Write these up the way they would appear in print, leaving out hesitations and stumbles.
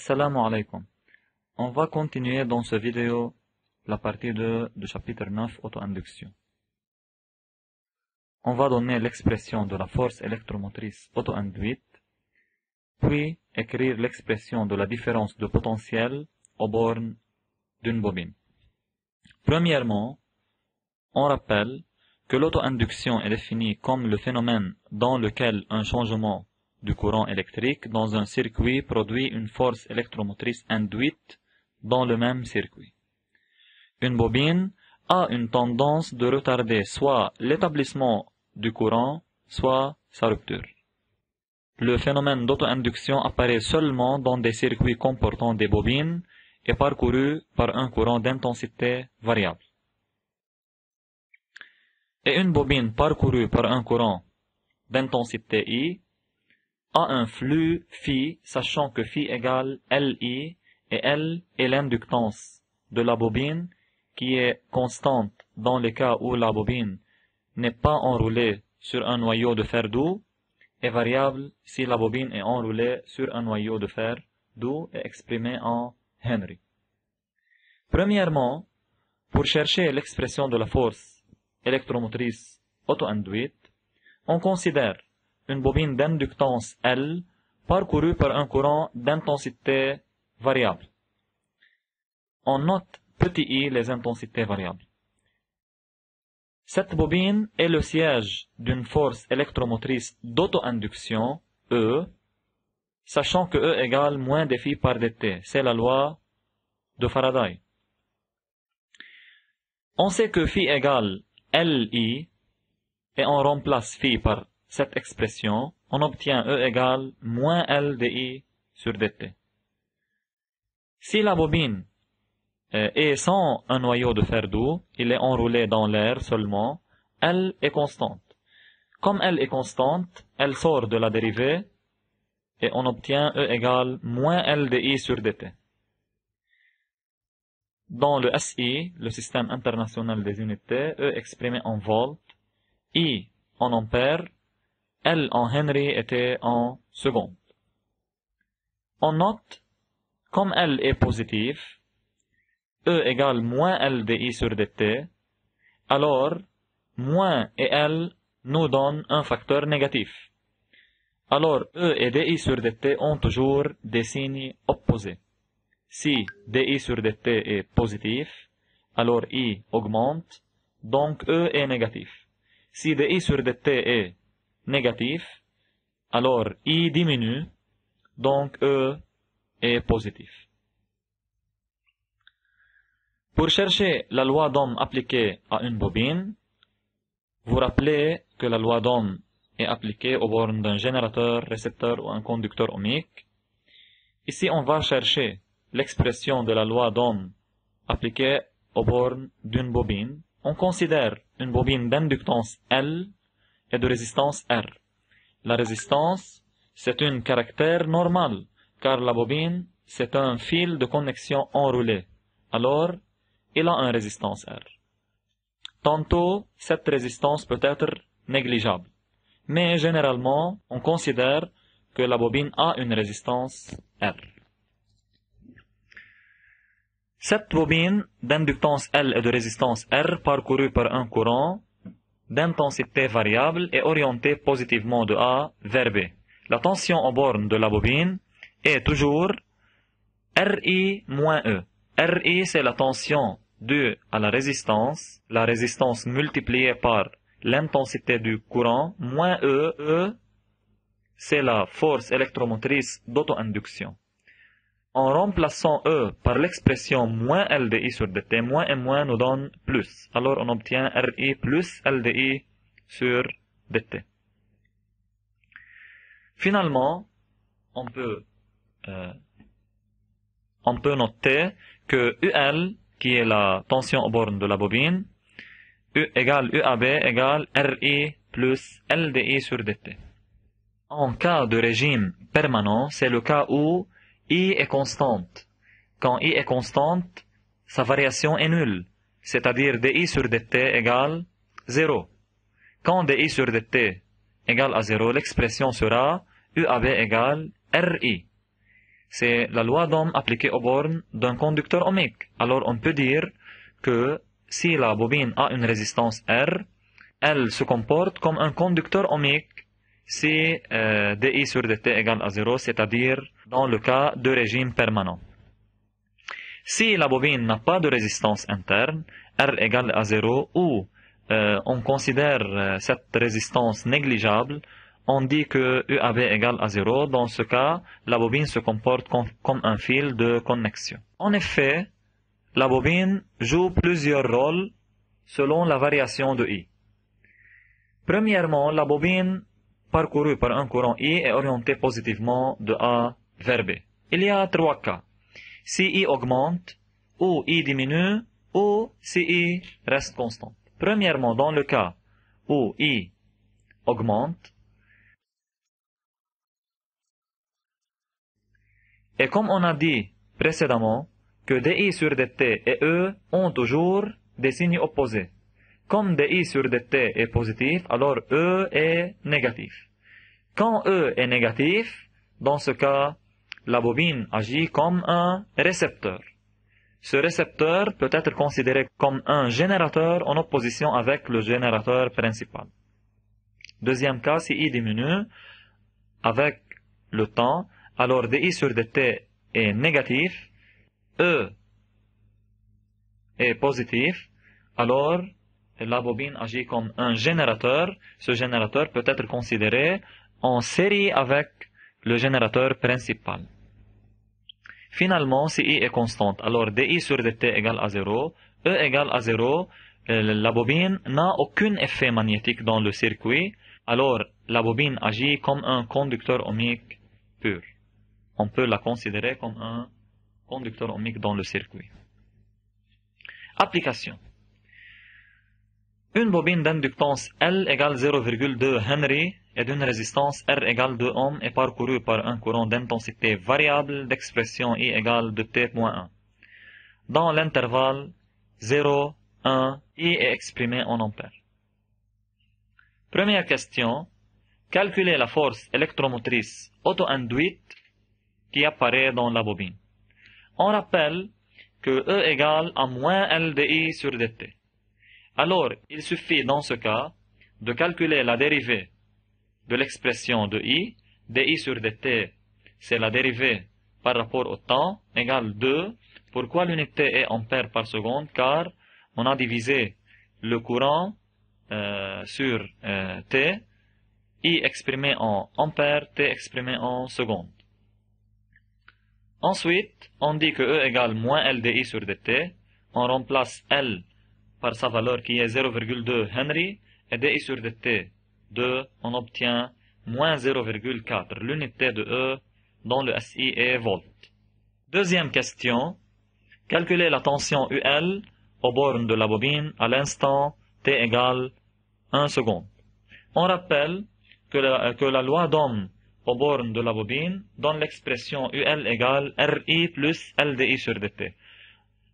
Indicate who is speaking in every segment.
Speaker 1: Assalamu alaikum. On va continuer dans cette vidéo la partie 2 du chapitre 9, auto-induction. On va donner l'expression de la force électromotrice auto-induite, puis écrire l'expression de la différence de potentiel aux bornes d'une bobine. Premièrement, on rappelle que l'auto-induction est définie comme le phénomène dans lequel un changement du courant électrique dans un circuit produit une force électromotrice induite dans le même circuit. Une bobine a une tendance de retarder soit l'établissement du courant, soit sa rupture. Le phénomène d'auto-induction apparaît seulement dans des circuits comportant des bobines et parcourus par un courant d'intensité variable. Et une bobine parcourue par un courant d'intensité I a un flux phi, sachant que phi égale Li, et L est l'inductance de la bobine, qui est constante dans les cas où la bobine n'est pas enroulée sur un noyau de fer doux, et variable si la bobine est enroulée sur un noyau de fer doux et exprimée en Henry. Premièrement, pour chercher l'expression de la force électromotrice auto-induite, on considère une bobine d'inductance L parcourue par un courant d'intensité variable. On note petit i les intensités variables. Cette bobine est le siège d'une force électromotrice d'auto-induction, E, sachant que E égale moins dφ par dt. C'est la loi de Faraday. On sait que phi égale Li, et on remplace phi par cette expression, on obtient E égale moins L dI sur dt. Si la bobine est sans un noyau de fer doux, il est enroulé dans l'air seulement, L est constante. Comme L est constante, elle sort de la dérivée et on obtient E égale moins L dI sur dt. Dans le SI, le système international des unités, E exprimé en volts, I en ampères, L en Henry était en secondes. On note, comme L est positif, E égale moins L dI sur dt, alors moins et L nous donnent un facteur négatif. Alors E et dI sur dt ont toujours des signes opposés. Si dI sur dt est positif, alors I augmente, donc E est négatif. Si dI sur dt est négatif, alors I diminue, donc E est positif. Pour chercher la loi d'Ohm appliquée à une bobine, vous rappelez que la loi d'Ohm est appliquée aux bornes d'un générateur, récepteur ou un conducteur ohmique. Ici, on va chercher l'expression de la loi d'Ohm appliquée aux bornes d'une bobine. On considère une bobine d'inductance L et de résistance R. La résistance, c'est un caractère normal, car la bobine, c'est un fil de connexion enroulé. Alors, il a une résistance R. Tantôt, cette résistance peut être négligeable, mais généralement, on considère que la bobine a une résistance R. Cette bobine d'inductance L et de résistance R parcourue par un courant d'intensité variable est orientée positivement de A vers B. La tension aux bornes de la bobine est toujours Ri moins E. Ri, c'est la tension due à la résistance multipliée par l'intensité du courant, moins E. E, c'est la force électromotrice d'auto-induction. En remplaçant E par l'expression moins LDI sur dt, moins et moins nous donne plus. Alors on obtient Ri plus LDI sur dt. Finalement, on peut noter que UL, qui est la tension aux bornes de la bobine, U égale UAB égale Ri plus LDI sur dt. En cas de régime permanent, c'est le cas où I est constante. Quand I est constante, sa variation est nulle, c'est-à-dire dI sur dt égale 0. Quand dI sur dt égale à 0, l'expression sera UAB égale Ri. C'est la loi d'Ohm appliquée aux bornes d'un conducteur ohmique. Alors on peut dire que si la bobine a une résistance R, elle se comporte comme un conducteur ohmique si dI sur dt égale à 0, c'est-à-dire dans le cas de régime permanent. Si la bobine n'a pas de résistance interne, R égale à 0, ou on considère cette résistance négligeable, on dit que UAB égale à 0. Dans ce cas, la bobine se comporte comme un fil de connexion. En effet, la bobine joue plusieurs rôles selon la variation de I. Premièrement, la bobine parcourue par un courant I est orientée positivement de A vers B. Il y a 3 cas. Si I augmente, ou I diminue, ou si I reste constante. Premièrement, dans le cas où I augmente, et comme on a dit précédemment que dI sur dt et E ont toujours des signes opposés. Comme dI sur dt est positif, alors E est négatif. Quand E est négatif, dans ce cas, la bobine agit comme un récepteur. Ce récepteur peut être considéré comme un générateur en opposition avec le générateur principal. Deuxième cas, si I diminue avec le temps, alors dI sur dt est négatif, E est positif, alors la bobine agit comme un générateur. Ce générateur peut être considéré en série avec le générateur principal. Finalement, si I est constante, alors dI sur dt égale à 0, E égale à 0, la bobine n'a aucun effet magnétique dans le circuit, alors la bobine agit comme un conducteur ohmique pur. On peut la considérer comme un conducteur ohmique dans le circuit. Application. Une bobine d'inductance L égale 0,2 Henry et d'une résistance R égale 2 ohms est parcourue par un courant d'intensité variable d'expression I égale de T.1. Dans l'intervalle 0, 1, I est exprimé en ampères. Première question. Calculer la force électromotrice auto-induite qui apparaît dans la bobine. On rappelle que E égale à moins LdI sur dt. Alors, il suffit dans ce cas de calculer la dérivée de l'expression de I. dI sur dt, c'est la dérivée par rapport au temps, égale 2. Pourquoi l'unité est ampère par seconde? Car on a divisé le courant sur T, I exprimé en ampères, T exprimé en secondes. Ensuite, on dit que E égale moins LdI sur dt. On remplace L par sa valeur qui est 0,2 Henry et dI sur dt 2, on obtient moins 0,4. L'unité de E dont le SI est volt. Deuxième question. Calculer la tension UL aux bornes de la bobine à l'instant T égale 1 seconde. On rappelle que la loi d'Ohm aux bornes de la bobine donne l'expression UL égale RI plus LdI sur dt.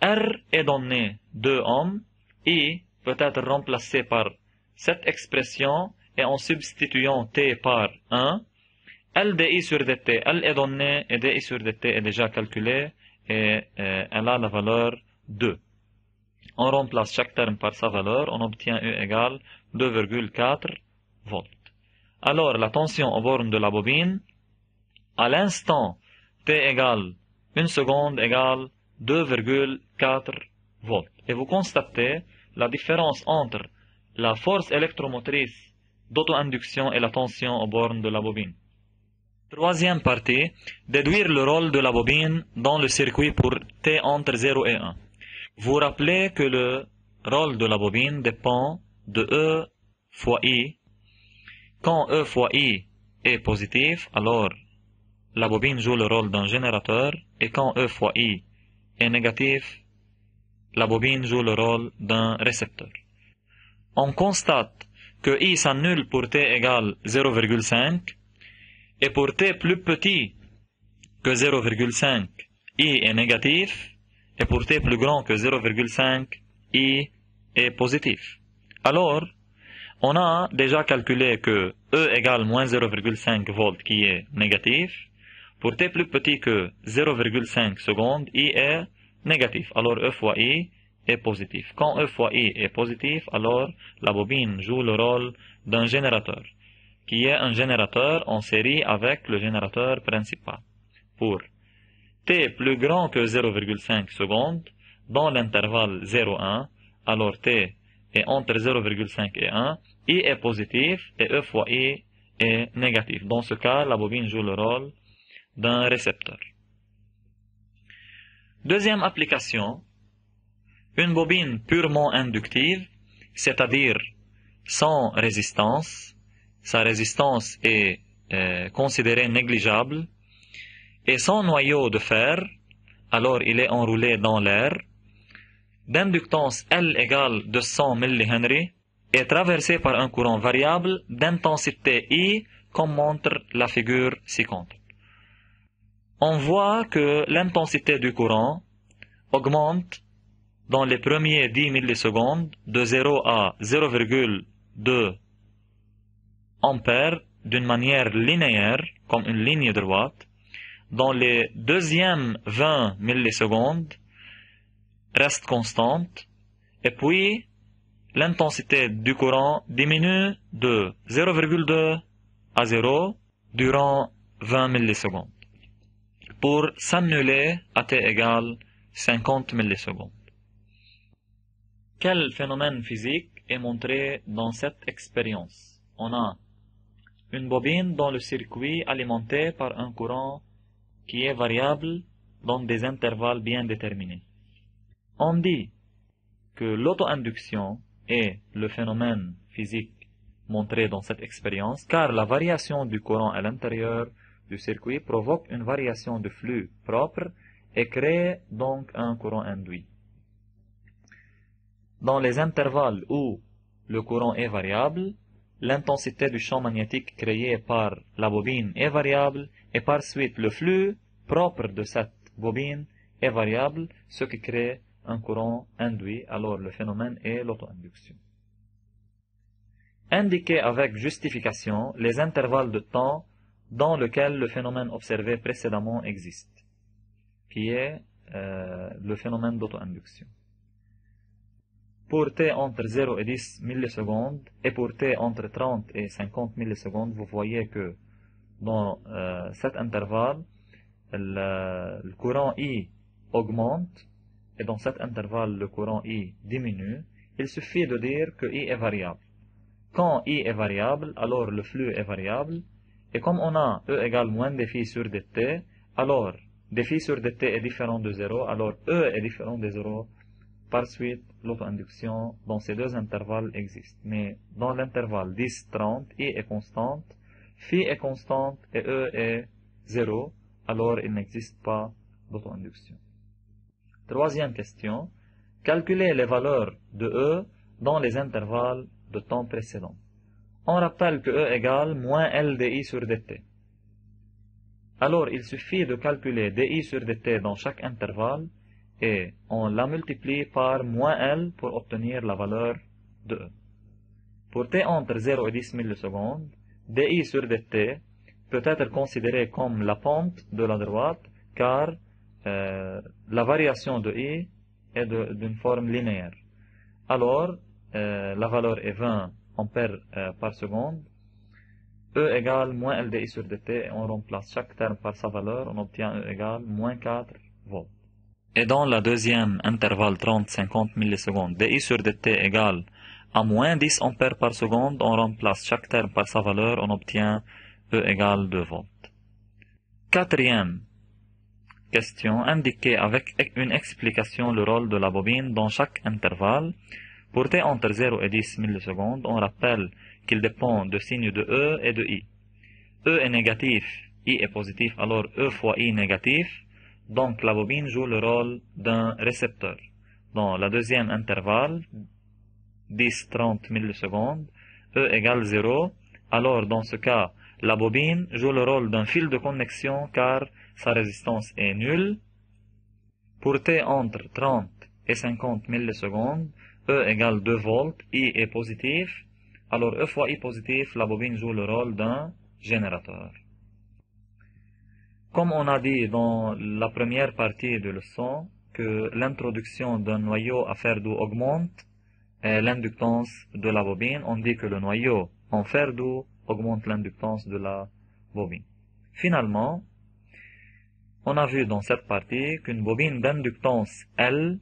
Speaker 1: R est donné 2 ohms, I peut être remplacé par cette expression et en substituant T par 1, LdI sur dt, L est donné et dI sur dt est déjà calculé et elle a la valeur 2. On remplace chaque terme par sa valeur, on obtient E égale 2,4 volts. Alors, la tension aux bornes de la bobine, à l'instant T égale 1 seconde égale 2,4 volts. Et vous constatez la différence entre la force électromotrice d'auto-induction et la tension aux bornes de la bobine. Troisième partie, déduire le rôle de la bobine dans le circuit pour T entre 0 et 1. Vous rappelez que le rôle de la bobine dépend de E fois I. Quand E fois I est positif, alors la bobine joue le rôle d'un générateur, et quand E fois I est négatif, la bobine joue le rôle d'un récepteur. On constate que I s'annule pour T égale 0,5, et pour T plus petit que 0,5, I est négatif, et pour T plus grand que 0,5, I est positif. Alors, on a déjà calculé que E égale moins 0,5 volts qui est négatif. Pour t plus petit que 0,5 secondes, I est négatif. Alors E fois I est positif. Quand E fois I est positif, alors la bobine joue le rôle d'un générateur, qui est un générateur en série avec le générateur principal. Pour t plus grand que 0,5 secondes, dans l'intervalle 0,1, alors t est entre 0,5 et 1, I est positif et E fois I est négatif. Dans ce cas, la bobine joue le rôle d'un récepteur. Deuxième application, une bobine purement inductive, c'est-à-dire sans résistance. Sa résistance est considérée négligeable, et sans noyau de fer, alors il est enroulé dans l'air, d'inductance L égale 200 mH, est traversé par un courant variable d'intensité I, comme montre la figure ci-contre. On voit que l'intensité du courant augmente dans les premiers 10 millisecondes de 0 à 0,2 ampères d'une manière linéaire, comme une ligne droite. Dans les deuxièmes 20 millisecondes, reste constante, et puis l'intensité du courant diminue de 0,2 à 0 durant 20 millisecondes, pour s'annuler à t égale 50 millisecondes. Quel phénomène physique est montré dans cette expérience? On a une bobine dans le circuit alimenté par un courant qui est variable dans des intervalles bien déterminés. On dit que l'auto-induction est le phénomène physique montré dans cette expérience, car la variation du courant à l'intérieur du circuit provoque une variation de flux propre et crée donc un courant induit. Dans les intervalles où le courant est variable, l'intensité du champ magnétique créé par la bobine est variable et par suite le flux propre de cette bobine est variable, ce qui crée un courant induit. Alors le phénomène est l'auto-induction. Indiquez avec justification les intervalles de temps dans lesquels le phénomène observé précédemment existe, qui est le phénomène d'auto-induction. Pour t entre 0 et 10 millisecondes et pour t entre 30 et 50 millisecondes, vous voyez que dans cet intervalle, le courant I augmente et dans cet intervalle, le courant I diminue. Il suffit de dire que I est variable. Quand I est variable, alors le flux est variable. Et comme on a E égale moins dφ sur dt, alors dφ sur dt est différent de 0, alors E est différent de 0. Par suite, l'auto-induction dans ces deux intervalles existe. Mais dans l'intervalle 10-30, I est constante, φ est constante et E est 0, alors il n'existe pas d'auto-induction. Troisième question. Calculez les valeurs de E dans les intervalles de temps précédents. On rappelle que E égale moins L dI sur dt. Alors, il suffit de calculer dI sur dt dans chaque intervalle et on la multiplie par moins L pour obtenir la valeur de E. Pour t entre 0 et 10 millisecondes, dI sur dt peut être considéré comme la pente de la droite, car la variation de I est d'une forme linéaire. Alors, la valeur est 20 ampères par seconde. E égale moins LDI sur dt, et on remplace chaque terme par sa valeur, on obtient E égale moins 4 volts. Et dans la deuxième intervalle 30-50 millisecondes, dI sur dt égale à moins 10 ampères par seconde, on remplace chaque terme par sa valeur, on obtient E égale 2 volts. Quatrième question, indiquez avec une explication le rôle de la bobine dans chaque intervalle. Pour t entre 0 et 10 millisecondes, on rappelle qu'il dépend de signes de E et de I. E est négatif, I est positif, alors E fois I négatif, donc la bobine joue le rôle d'un récepteur. Dans la deuxième intervalle, 10-30 millisecondes, E égale 0, alors dans ce cas, la bobine joue le rôle d'un fil de connexion car sa résistance est nulle. Pour t entre 30 et 50 millisecondes, E égale 2 volts, I est positif, alors E fois I positif, la bobine joue le rôle d'un générateur. Comme on a dit dans la première partie de leçon, que l'introduction d'un noyau à fer doux augmente l'inductance de la bobine, on dit que le noyau en fer doux augmente l'inductance de la bobine. Finalement, on a vu dans cette partie qu'une bobine d'inductance L,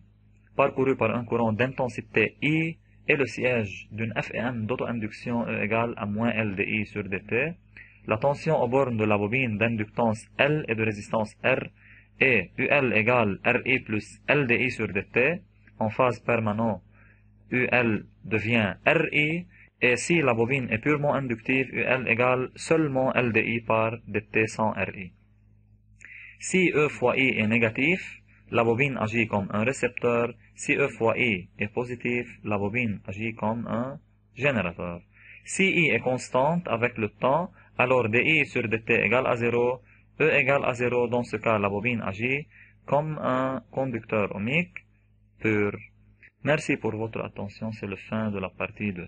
Speaker 1: parcourue par un courant d'intensité I, est le siège d'une FEM d'auto-induction E égale à moins LDI sur dt. La tension aux bornes de la bobine d'inductance L et de résistance R est UL égale RI plus LDI sur dt. En phase permanente, UL devient RI, et si la bobine est purement inductive, UL égale seulement LDI par dt sans RI. Si E fois I est négatif, la bobine agit comme un récepteur. Si E fois I est positif, la bobine agit comme un générateur. Si I est constante avec le temps, alors dI sur dt égale à 0, E égale à 0. Dans ce cas, la bobine agit comme un conducteur ohmique pur. Merci pour votre attention, c'est la fin de la partie 2.